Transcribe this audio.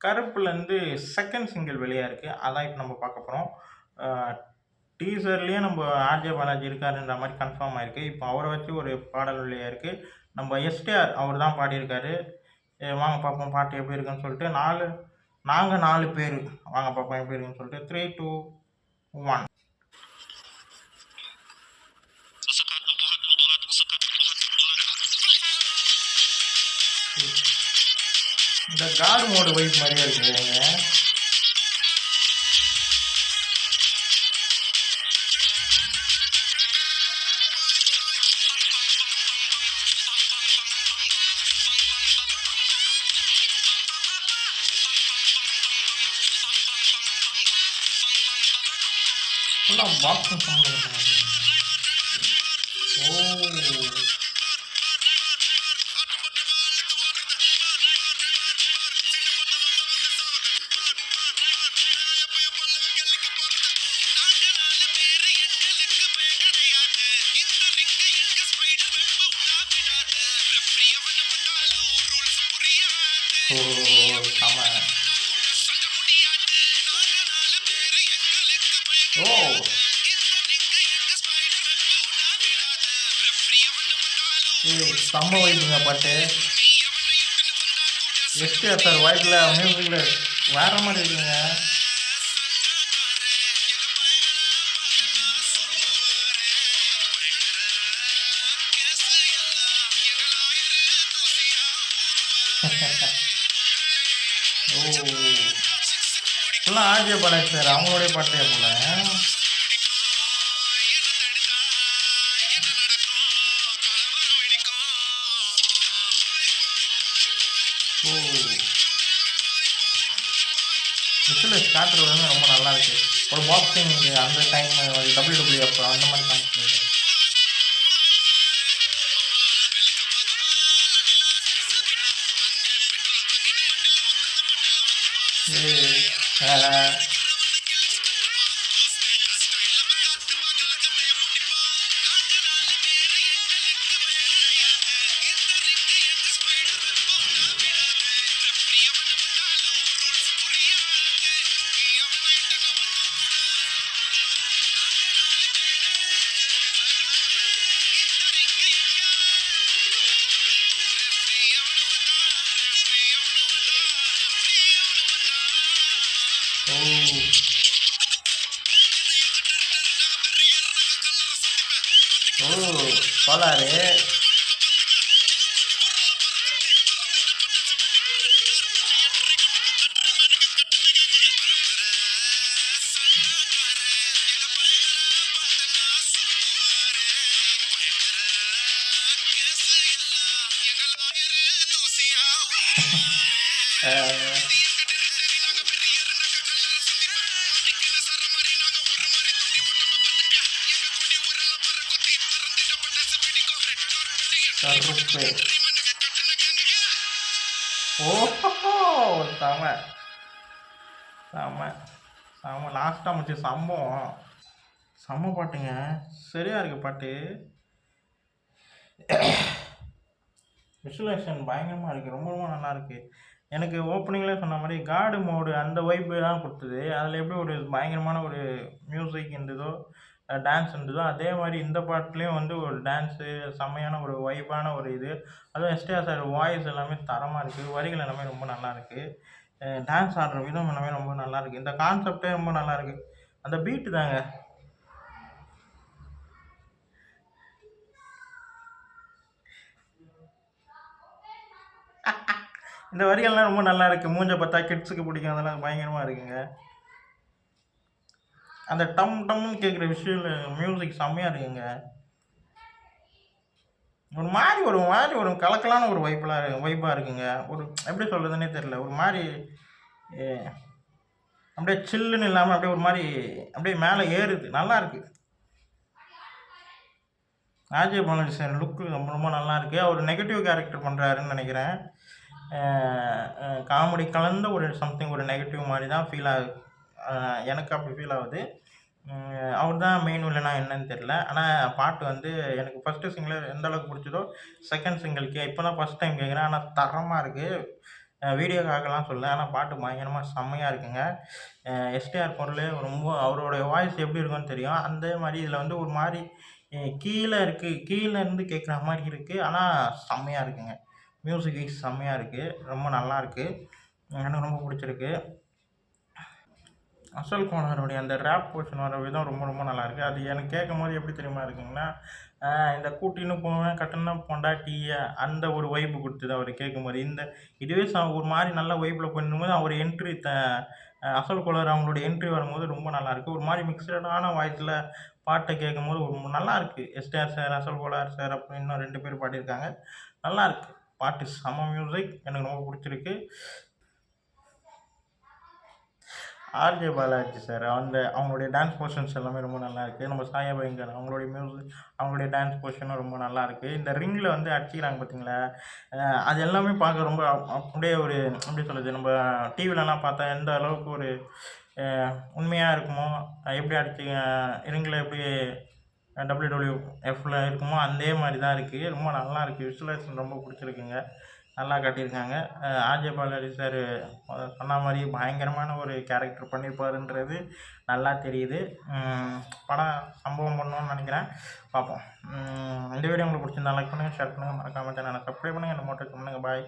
கருப்புலேருந்து second single வெளியா இருக்கு. அதான் இப்ப நம்ம பார்க்க போறோம். அ டீசர்லயே நம்ம ஆர்ஜே பாலாஜி இருக்காருன்ற மாரி கன்ஃபார்ம் ஆயிருக்கு. இப்போ அவர வச்சு ஒரு பாடல் வெளியா இருக்கு. நம்ம எஸ்டிஆர் அவர் தான் பாடியிருக்காரு. வாங்க பார்ப்போம் பாட்டு எப்படி இருக்குன்னு சொல்லிட்டு 4 நாங்க 4 பேரு. வாங்க பார்ப்போம் எப்படி இருக்குன்னு சொல்லிட்டு 3, 2, 1. இந்த காட் மோடு வைப் மாதிரியே இருக்குங்க. ஃபுல்லாக பாக்ஸிங் சவுண்ட். ஓ, ஓ, செம. ஓ, செம்ம வைப்புங்க பாட்டு. எஸ்டிஆர் சார் வாய்ப்பில் மியூசிக்கில் வேற மாதிரி இருக்குங்க. ஓ, ஃபுல்லாக ஆர்ஜே பாலாஜி சார் அவங்களுடைய பாட்டே போல. ஓ, மிஸ்ஸில் ஸ்டார்டர் வந்து ரொம்ப நல்லா இருக்கு. ஒரு பாக்ஸிங் அந்த டைம் WWF அந்த மாதிரி காமிச்சு. ஓ, கோளாறு. கருப்பு. ஓஹோ, செம செம செம. லாஸ்ட்டாக முடிச்சு சம்பவம் செம்ம பாட்டுங்க. சரியா இருக்கு பாட்டு. விஷுவலேஷன் பயங்கரமாக இருக்குது. ரொம்ப ரொம்ப நல்லா இருக்குது. எனக்கு ஓப்பனிங்லேயே சொன்ன மாதிரி காடு மோடு அந்த வைப்பு தான் கொடுத்தது. அதில் எப்படி ஒரு பயங்கரமான ஒரு மியூசிக் இருந்ததோ, டான்ஸ் இருந்ததோ, அதே மாதிரி இந்த பாட்டுலேயும் வந்து ஒரு டான்ஸு செம்மையான ஒரு வைப்பான ஒரு இது. அதுவும் எஸ்டிஆர் சார் வாய்ஸ் எல்லாமே தரமாக இருக்குது. வரிகள் எல்லாமே ரொம்ப நல்லா இருக்குது. டான்ஸ் ஆடுற விதம் எல்லாமே ரொம்ப நல்லா இருக்குது. இந்த கான்செப்டே ரொம்ப நல்லா இருக்குது. அந்த பீட்டு தாங்க. இந்த வரிகள்லாம் ரொம்ப நல்லா இருக்குது. மூஞ்ச பார்த்தா கிட்ஸுக்கு பிடிக்கும். அதெல்லாம் பயங்கரமாக இருக்குங்க. அந்த டம் டம்னு கேட்குற விஷுவல் மியூசிக் செம்மையாக இருக்குங்க. ஒரு மாதிரி கலக்கலான ஒரு வைப்பாக இருக்குங்க. ஒரு எப்படி சொல்கிறதுனே தெரில. ஒரு மாதிரி அப்படியே சில்லுன்னு இல்லாமல் அப்படியே ஒரு மாதிரி அப்படியே மேலே ஏறுது. நல்லா இருக்குது. ஆர்ஜே பாலாஜி சார் லுக்கு ரொம்ப ரொம்ப நல்லா இருக்குது. அவர் நெகட்டிவ் கேரக்டர் பண்ணுறாருன்னு நினைக்கிறேன். காமெடி கலந்த ஒரு சம்திங் ஒரு நெகட்டிவ் மாதிரி தான் ஃபீல் ஆகுது. எனக்கு அப்படி ஃபீல் ஆகுது. அவர் தான் மெயின் வில்லனா என்னன்னு தெரில. ஆனால் பாட்டு வந்து எனக்கு ஃபஸ்ட்டு சிங்கிள் எந்த அளவுக்கு பிடிச்சதோ செகண்ட் சிங்கிள்க்கு இப்போ தான் ஃபஸ்ட் டைம் கேட்குறேன். ஆனால் தரமாக இருக்குது. வீடியோக்காகலாம் சொல்லல. ஆனா பாட்டு பயங்கரமா செம்மையா இருக்குங்க. எஸ்டிஆர் குரலே ரொம்ப அவருடைய வாய்ஸ் எப்படி இருக்கும்னு தெரியும். அதே மாரி இதில வந்து ஒரு மாரி கீழ இருக்கு. கீழ இருந்து கேட்குற மாரி இருக்கு. ஆனா செம்மையா இருக்குங்க. மியூசிக் வைஸ் செம்மையா இருக்கு. ரொம்ப நல்லாருக்கு. எனக்கு ரொம்ப புடிச்சிருக்கு. அசல் கோனாருடைய அந்த ரேப் போர்ஷன் வர விதம் ரொம்ப ரொம்ப நல்லாயிருக்கு. அது எனக்கு கேட்கும்போது எப்படி தெரியுமா இருக்குங்கன்னா, இந்த கூட்டின்னு போவேன் கட்டுன பொண்டாட்டிய அந்த ஒரு வைப் குடுத்தது அவரு கேட்கும்போது. இதுவே ஒரு மாரி நல்ல வைப்ல பண்ணும்போது அவர் என்ட்ரி அசல் கோளாறு அவங்களுடைய என்ட்ரி வரும்போது ரொம்ப நல்லாயிருக்கு. ஒரு மாரி மிக்ஸ்டான வாய்ஸ்ல பாட்ட கேட்கும்போது நல்லாயிருக்கு. எஸ்டிஆர் சார், அசல் கோலார் சார் அப்புறம் இன்னும் 2 பேர் பாடியிருக்காங்க. நல்லாயிருக்கு. பாட்டு செம்ம மியூசிக். எனக்கு ரொம்ப புடிச்சிருக்கு. ஆர்ஜே பாலாஜி சார் அவங்களுடைய டான்ஸ் போர்ஷன்ஸ் எல்லாமே ரொம்ப நல்லாயிருக்கு. நம்ம சாயா பயங்கர் அவங்களுடைய மியூசிக் அவங்களுடைய டான்ஸ் போர்ஷனும் ரொம்ப நல்லாயிருக்கு. இந்த ரிங்கில வந்து அடிச்சுக்கிறாங்க பார்த்தீங்களா, அது எல்லாமே பார்க்க ரொம்ப அப்படியே ஒரு எப்படி சொல்றது, நம்ம டிவிலலாம் பார்த்தா எந்த அளவுக்கு ஒரு அ உண்மையா இருக்குமோ, எப்படி அடிச்சு ரிங்கில எப்படி WWFல இருக்குமோ அதே மாரி தான் இருக்கு. ரொம்ப நல்லாயிருக்கு. விசுவலைசேஷன் ரொம்ப புடிச்சிருக்குங்க. நல்லா காட்டியிருக்காங்க. ஆர்ஜே பாலாஜி சார் சொன்ன மாரி பயங்கரமான ஒரு கேரக்டர் பண்ணியிருப்பாருன்றது நல்லா தெரியுது. படம் சம்பவம் பண்ணணும்னு நெனைக்கிறேன். பார்ப்போம். இந்த வீடியோ உங்களுக்கு புடிச்சிருந்தா லைக் பண்ணுங்க, ஷேர் பண்ணுங்க. மறக்காம சேனலை சப்ஸ்கிரைப் பண்ணுங்க. என்ன மோட்டிவேட் பண்ணுங்க. பாய்.